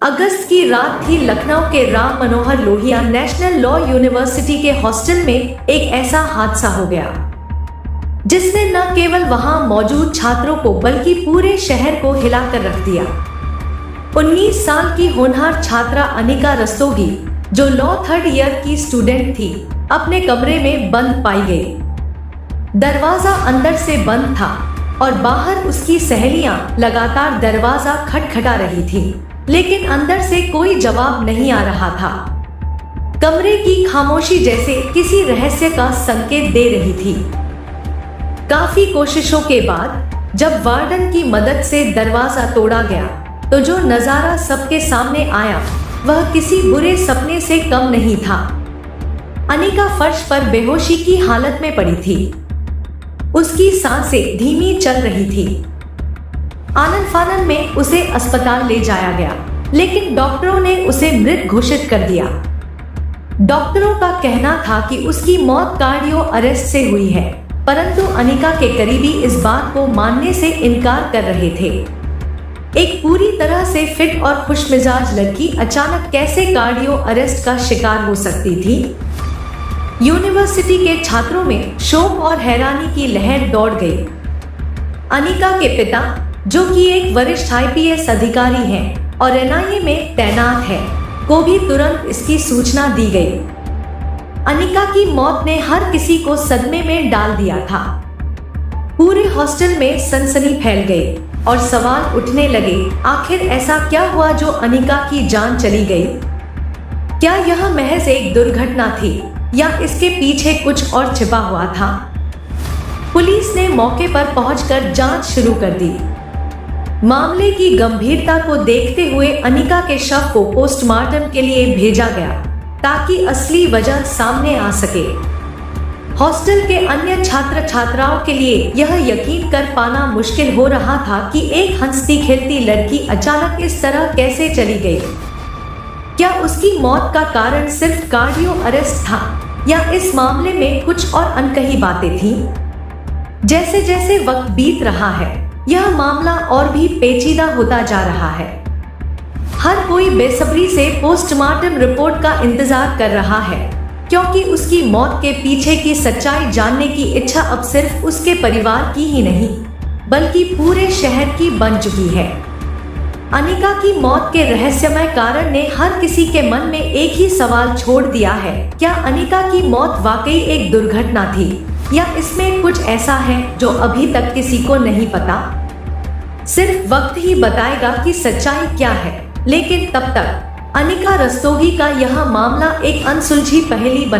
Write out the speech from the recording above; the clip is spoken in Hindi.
अगस्त की रात थी। लखनऊ के Ram Manohar Lohia national law university के हॉस्टल में एक ऐसा हादसा हो गया जिसने न केवल वहां मौजूद छात्रों को बल्कि पूरे शहर को हिलाकर रख दिया। 19 साल की होनहार छात्रा अनिका रस्तोगी, जो लॉ थर्ड ईयर की स्टूडेंट थी, अपने कमरे में बंद पाई गई। दरवाजा अंदर से बंद था और बाहर उसकी सहेलियां लगातार दरवाजा खटखटा रही थी, लेकिन अंदर से कोई जवाब नहीं आ रहा था। कमरे की खामोशी जैसे किसी रहस्य का संकेत दे रही थी। काफी कोशिशों के बाद जब वार्डन की मदद से दरवाजा तोड़ा गया, तो जो नजारा सबके सामने आया वह किसी बुरे सपने से कम नहीं था। अनिका फर्श पर बेहोशी की हालत में पड़ी थी। उसकी सांसें धीमी चल रही थी। आनन फानन में उसे अस्पताल ले जाया गया, लेकिन डॉक्टरों ने उसे मृत घोषित कर दिया। डॉक्टरों का कहना था कि उसकी मौत कार्डियो अरेस्ट से हुई है, परंतु अनिका के करीबी इस बात को मानने से इनकार कर रहे थे। एक पूरी तरह से फिट और खुशमिजाज लड़की अचानक कैसे कार्डियो अरेस्ट का शिकार हो सकती थी? यूनिवर्सिटी के छात्रों में शोक और हैरानी की लहर दौड़ गई। अनिका के पिता, जो कि एक वरिष्ठ आईपीएस अधिकारी हैं और एनआईए में तैनात है, को भी तुरंत इसकी सूचना दी गई। अनिका की मौत ने हर किसी को सदमे में डाल दिया था। पूरे हॉस्टल में सनसनी फैल गई और सवाल उठने लगे, आखिर ऐसा क्या हुआ जो अनिका की जान चली गई? क्या यह महज एक दुर्घटना थी या इसके पीछे कुछ और छिपा हुआ था? पुलिस ने मौके पर पहुंचकर जांच शुरू कर दी। मामले की गंभीरता को देखते हुए अनिका के शव को पोस्टमार्टम के लिए भेजा गया, ताकि असली वजह सामने आ सके। हॉस्टल के अन्य छात्र छात्राओं के लिए यह यकीन कर पाना मुश्किल हो रहा था कि एक हंसती खेलती लड़की अचानक इस तरह कैसे चली गई। क्या उसकी मौत का कारण सिर्फ कार्डियो अरेस्ट था या इस मामले में कुछ और अनकही बातें थीं? जैसे जैसे वक्त बीत रहा है, यह मामला और भी पेचीदा होता जा रहा है। हर कोई बेसब्री से पोस्टमार्टम रिपोर्ट का इंतजार कर रहा है, क्योंकि उसकी मौत के पीछे की सच्चाई जानने की इच्छा अब सिर्फ उसके परिवार की ही नहीं, बल्कि पूरे शहर की बन चुकी है। अनिका की मौत के रहस्यमय कारण ने हर किसी के मन में एक ही सवाल छोड़ दिया है, क्या अनिका की मौत वाकई एक दुर्घटना थी या इसमें कुछ ऐसा है जो अभी तक किसी को नहीं पता? सिर्फ वक्त ही बताएगा कि सच्चाई क्या है, लेकिन तब तक अनिका रस्तोगी का यह मामला एक अनसुलझी पहेली बना